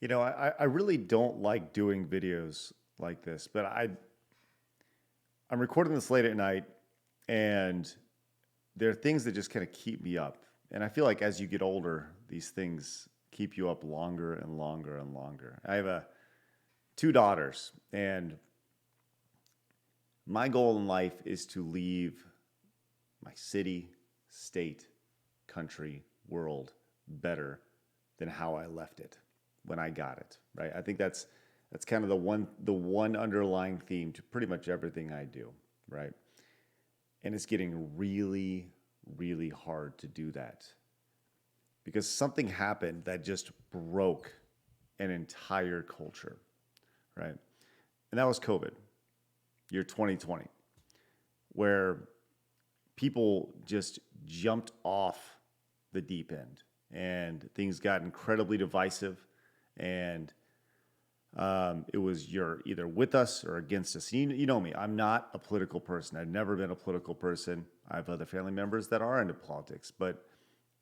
I really don't like doing videos like this, but I'm recording this late at night, and there are things that just kind of keep me up. And I feel like as you get older, these things keep you up longer and longer and longer. I have two daughters, and my goal in life is to leave my city, state, country, world better than how I left it when I got it, right? I think that's kind of the one underlying theme to pretty much everything I do, right? And it's getting really really hard to do that because something happened that just broke an entire culture, right? And that was COVID, year 2020, where people just jumped off the deep end and things got incredibly divisive. And it was you're either with us or against us. You know me, I'm not a political person. I've never been a political person. I have other family members that are into politics, but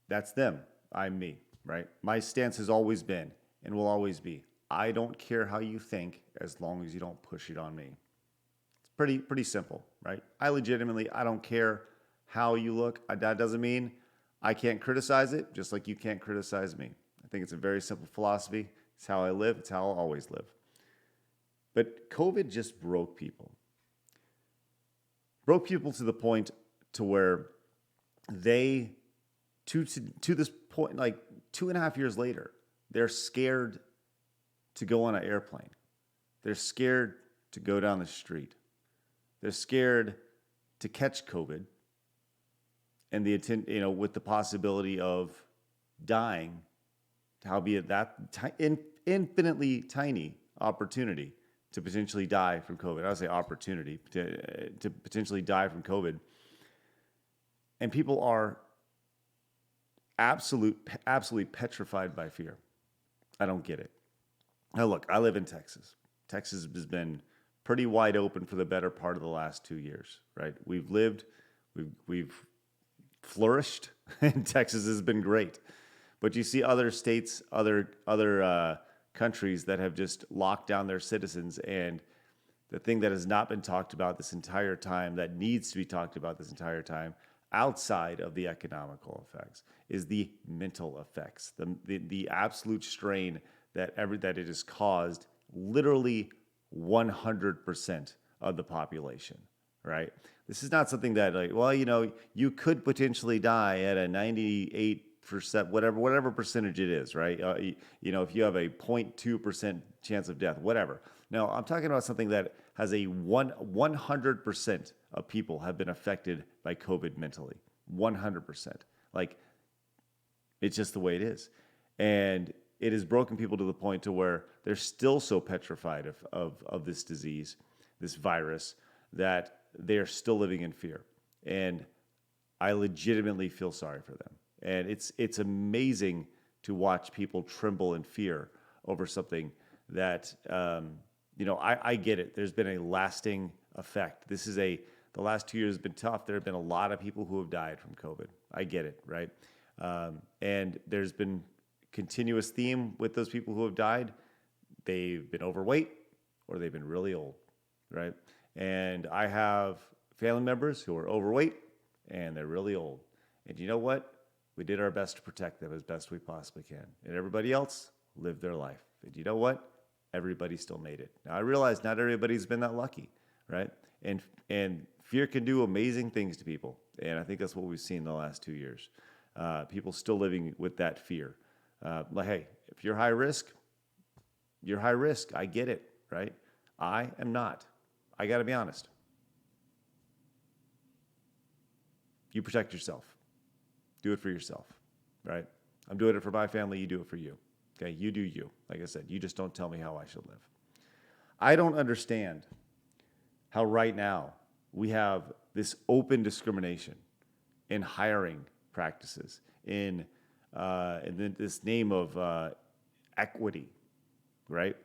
that's them. I'm me, right? My stance has always been and will always be I don't care how you think as long as you don't push it on me. It's pretty simple, right? I don't care how you look. That doesn't mean I can't criticize it, just like you can't criticize me. I think it's a very simple philosophy. It's how I live. It's how I'll always live. But COVID just broke people to the point to where they, to this point, like 2.5 years later, they're scared to go on an airplane. They're scared to go down the street. They're scared to catch COVID, and with the possibility of dying, howbeit that infinitely tiny opportunity to potentially die from COVID. I would say opportunity to potentially die from COVID, and people are absolutely petrified by fear. I don't get it. Now look, I live in Texas. Texas has been pretty wide open for the better part of the last 2 years, right? We've flourished, and Texas has been great. But you see other states, other countries that have just locked down their citizens, and the thing that has not been talked about this entire time, that needs to be talked about this entire time, outside of the economical effects, is the mental effects, the absolute strain that it has caused literally 100% of the population, right? This is not something that you could potentially die at a 98%, whatever percentage it is, right? If you have a 0.2% chance of death, whatever. No, I'm talking about something that has a 100% of people have been affected by COVID mentally. 100%. Like, it's just the way it is. And it has broken people to the point to where they're still so petrified of this disease, this virus, that they're still living in fear. And I legitimately feel sorry for them. And it's amazing to watch people tremble in fear over something that, I get it. There's been a lasting effect. The last 2 years have been tough. There have been a lot of people who have died from COVID. I get it, right? And there's been continuous theme with those people who have died. They've been overweight or they've been really old, right? And I have family members who are overweight and they're really old. And you know what? We did our best to protect them as best we possibly can. And everybody else lived their life. And you know what? Everybody still made it. Now I realize not everybody's been that lucky, right? And fear can do amazing things to people. And I think that's what we've seen in the last 2 years. People still living with that fear. Hey, if you're high risk, you're high risk. I get it, right? I am not. I got to be honest. You protect yourself. Do it for yourself, right? I'm doing it for my family. You do it for you. Okay, you do you. Like I said, you just don't tell me how I should live. I don't understand how right now we have this open discrimination in hiring practices, in this name of equity, right?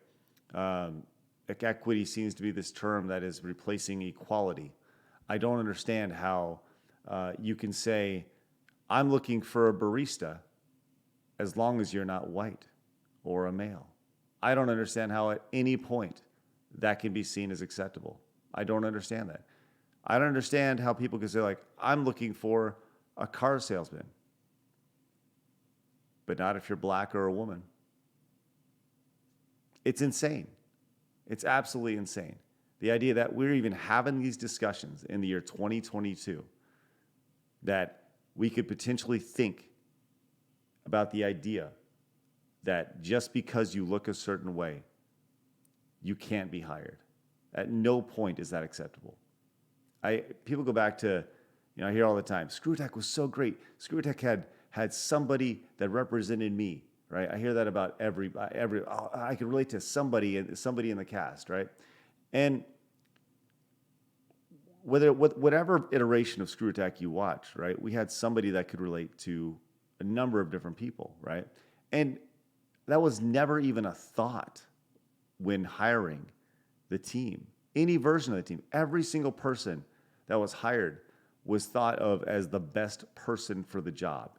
Equity seems to be this term that is replacing equality. I don't understand how you can say, I'm looking for a barista as long as you're not white or a male. I don't understand how at any point that can be seen as acceptable. I don't understand that. I don't understand how people can say, like, I'm looking for a car salesman, but not if you're black or a woman. It's insane. It's absolutely insane. The idea that we're even having these discussions in the year 2022, that we could potentially think about the idea that just because you look a certain way, you can't be hired. At no point is that acceptable. People go back to, I hear all the time, ScrewAttack was so great. ScrewAttack had somebody that represented me, right? I hear that about I can relate to somebody in the cast, right? And whatever iteration of ScrewAttack you watch, right? We had somebody that could relate to a number of different people, right? And that was never even a thought when hiring the team, any version of the team. Every single person that was hired was thought of as the best person for the job.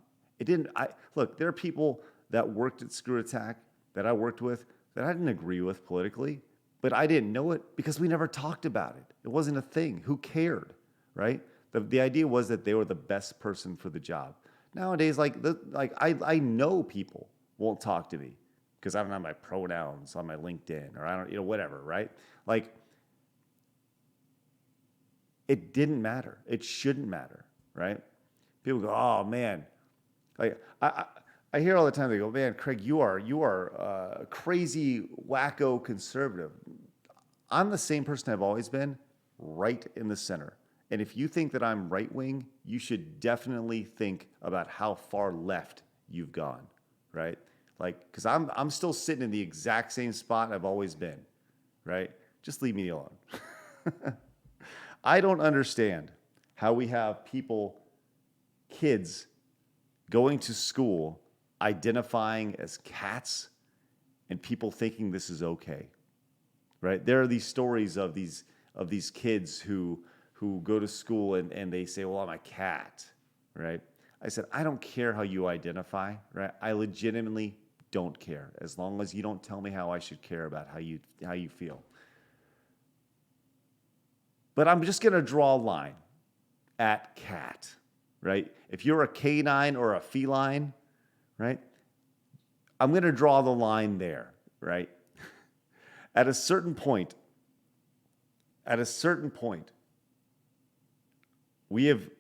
Look, there are people that worked at ScrewAttack that I worked with that I didn't agree with politically, but I didn't know it because we never talked about it. It wasn't a thing. Who cared, right? The idea was that they were the best person for the job. Nowadays, I know people won't talk to me because I don't have my pronouns on my LinkedIn, or I don't, whatever, right? Like, it didn't matter. It shouldn't matter, right? People go, oh man, like I hear all the time. They go, man, Craig, you are a crazy wacko conservative. I'm the same person I've always been, right in the center. And if you think that I'm right wing, you should definitely think about how far left you've gone, right? Like, because I'm still sitting in the exact same spot I've always been, right? Just leave me alone. I don't understand how we have kids going to school identifying as cats and people thinking this is okay, right? There are these stories of these kids who go to school and they say, well, I'm a cat, right? I said, I don't care how you identify, right? I legitimately don't care, as long as you don't tell me how I should care about how you feel. But I'm just going to draw a line at cat, right? If you're a canine or a feline, right? I'm going to draw the line there, right? At a certain point, we've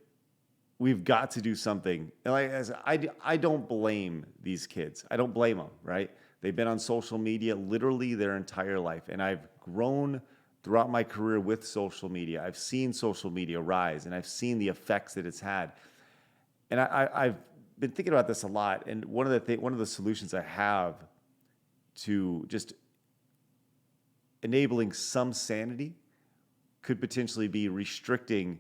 got to do something. And I don't blame these kids. I don't blame them, right? They've been on social media literally their entire life, and I've grown throughout my career with social media. I've seen social media rise, and I've seen the effects that it's had. And I've been thinking about this a lot. And one of the solutions I have to just enabling some sanity could potentially be restricting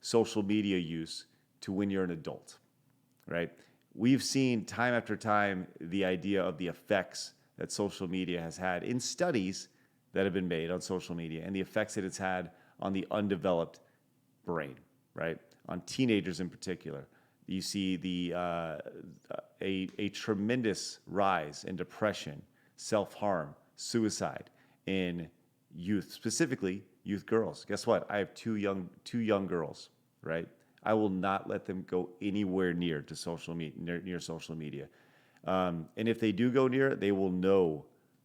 social media use to when you're an adult, right? We've seen time after time the idea of the effects that social media has had in studies that have been made on social media, and the effects that it's had on the undeveloped brain, right? On teenagers in particular. You see a tremendous rise in depression, self-harm, suicide in youth, specifically youth girls. Guess what? I have two young girls, right? I will not let them go anywhere near social media. And if they do go near it, they will know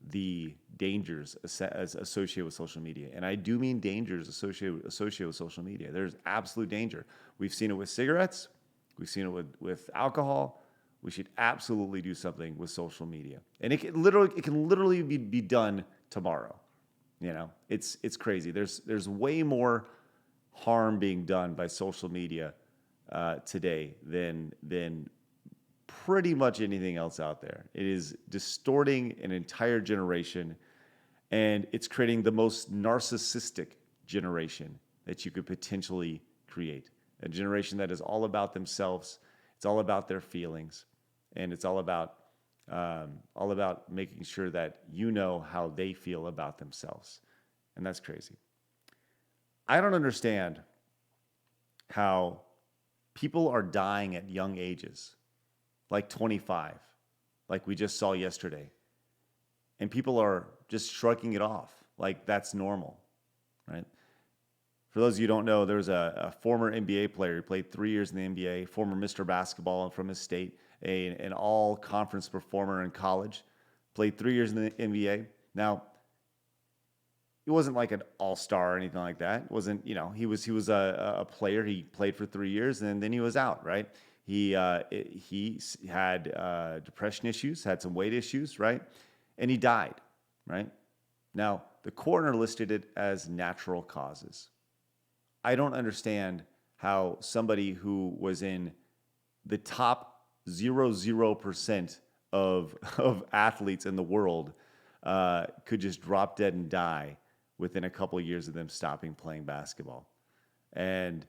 the dangers associated with social media. And I do mean dangers associated with social media. There's absolute danger. We've seen it with cigarettes. We've seen it with alcohol. We should absolutely do something with social media. And it can literally be done tomorrow. It's crazy. There's way more harm being done by social media today than pretty much anything else out there. It is distorting an entire generation, and it's creating the most narcissistic generation that you could potentially create. A generation that is all about themselves, it's all about their feelings, and it's all about making sure that you know how they feel about themselves. And that's crazy. I don't understand how people are dying at young ages, like 25, like we just saw yesterday. and people are just shrugging it off like that's normal, right? For those of you who don't know, there's a former NBA player who played 3 years in the NBA, former Mr. Basketball from his state, an all-conference performer in college, played 3 years in the NBA. Now, he wasn't like an all-star or anything like that. It wasn't, he was a player. He played for 3 years and then he was out, right? He had depression issues, had some weight issues, right? And he died, right? Now, the coroner listed it as natural causes. I don't understand how somebody who was in the top 0.00% of athletes in the world could just drop dead and die within a couple of years of them stopping playing basketball. And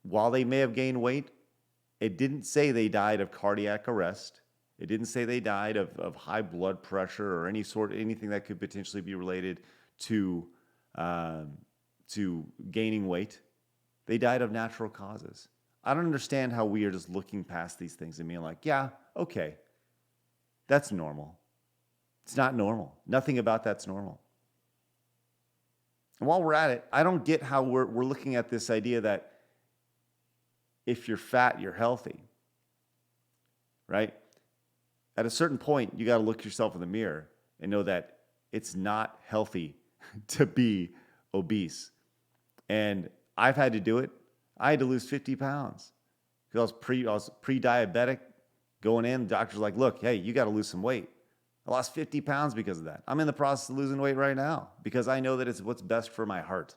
while they may have gained weight, it didn't say they died of cardiac arrest. It didn't say they died of high blood pressure or anything that could potentially be related to gaining weight. They died of natural causes. I don't understand how we are just looking past these things and being like, yeah, okay, that's normal. It's not normal. Nothing about that's normal. And while we're at it, I don't get how we're looking at this idea that if you're fat, you're healthy, right? At a certain point, you got to look yourself in the mirror and know that it's not healthy to be obese. And I've had to do it. I had to lose 50 pounds because I was pre-diabetic going in. The doctor's like, look, hey, you got to lose some weight. I lost 50 pounds because of that. I'm in the process of losing weight right now because I know that it's what's best for my heart.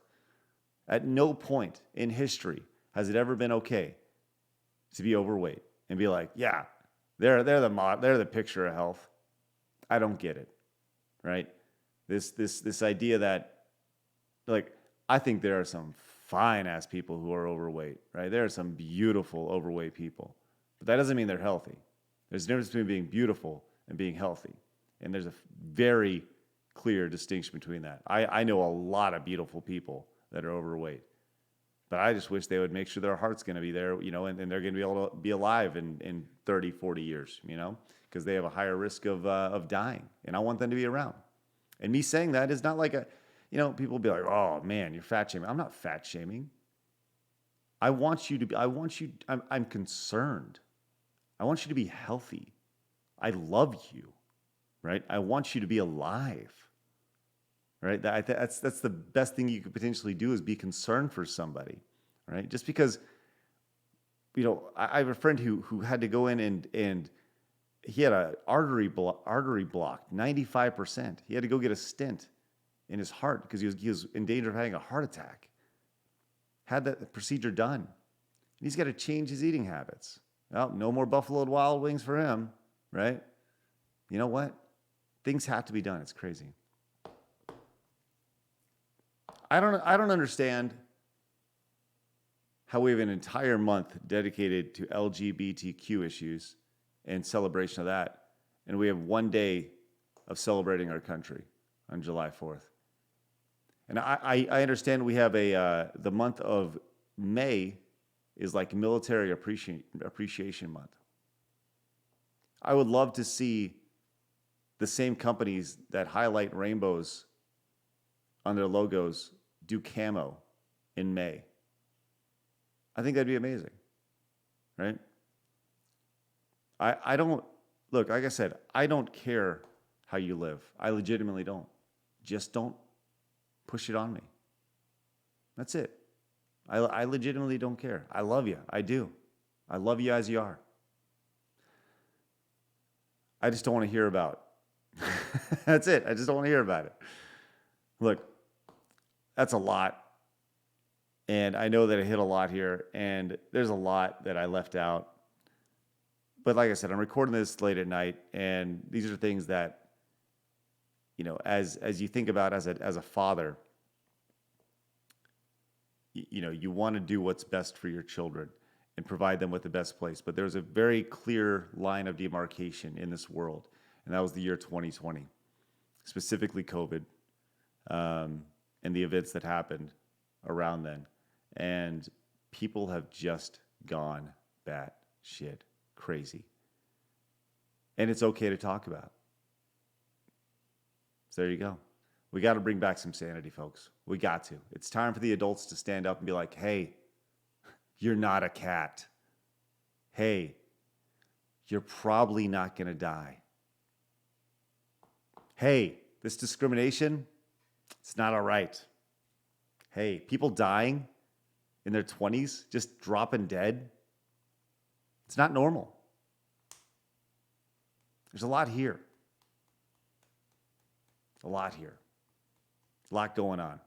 At no point in history has it ever been okay to be overweight and be like, yeah, they're the picture of health. I don't get it, right? This idea that, like, I think there are some fine ass people who are overweight, right? There are some beautiful overweight people, but that doesn't mean they're healthy. There's a difference between being beautiful and being healthy, and there's a very clear distinction between that. I know a lot of beautiful people that are overweight, but I just wish they would make sure their heart's going to be there, and they're going to be able to be alive in 30, 40 years, because they have a higher risk of dying, and I want them to be around. And me saying that is not like people will be like, oh man, you're fat shaming. I'm not fat shaming. I'm concerned. I want you to be healthy. I love you, right? I want you to be alive, right? That's the best thing you could potentially do is be concerned for somebody, right? Just because, I have a friend who had to go in and he had an artery blocked 95%. He had to go get a stent in his heart because he was in danger of having a heart attack. Had that procedure done. And he's got to change his eating habits. Well, no more Buffalo Wild Wings for him, right? You know what? Things have to be done. It's crazy. I don't understand how we have an entire month dedicated to LGBTQ issues and celebration of that, and we have one day of celebrating our country on July 4th. And I understand we have the month of May is like Military Appreciation Month. I would love to see the same companies that highlight rainbows on their logos do camo in May. I think that'd be amazing, right? I don't, look, like I said, I don't care how you live. I legitimately don't. Just don't push it on me. That's it. I legitimately don't care. I love you. I do. I love you as you are. I just don't want to hear about it. That's it. I just don't want to hear about it. Look, that's a lot. And I know that I hit a lot here, and there's a lot that I left out. But like I said, I'm recording this late at night, and these are things that, as you think about as a father, you want to do what's best for your children and provide them with the best place. But there's a very clear line of demarcation in this world, and that was the year 2020, specifically COVID, and the events that happened around then. And people have just gone batshit crazy. And it's okay to talk about. So there you go. We got to bring back some sanity, folks. We got to. It's time for the adults to stand up and be like, hey, you're not a cat. Hey, you're probably not going to die. Hey, this discrimination, it's not all right. Hey, people dying in their 20s, just dropping dead, it's not normal. There's a lot here. A lot here. A lot going on.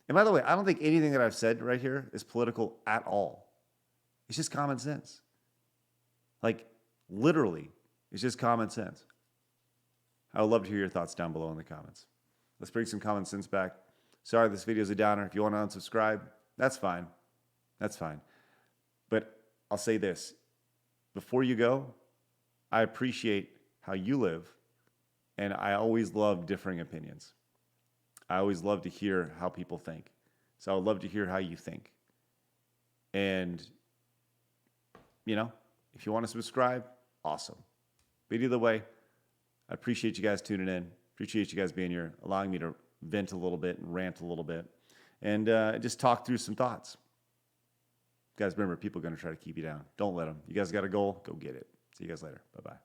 And by the way, I don't think anything that I've said right here is political at all. It's just common sense. Like, literally, it's just common sense. I would love to hear your thoughts down below in the comments. Let's bring some common sense back. Sorry, this video is a downer. If you want to unsubscribe, that's fine. That's fine. But I'll say this. Before you go, I appreciate how you live, and I always love differing opinions. I always love to hear how people think. So I would love to hear how you think. And, if you want to subscribe, awesome. But either way, I appreciate you guys tuning in. Appreciate you guys being here, allowing me to vent a little bit and rant a little bit, and just talk through some thoughts. Guys, remember, people are going to try to keep you down. Don't let them. You guys got a goal, go get it. See you guys later. Bye-bye.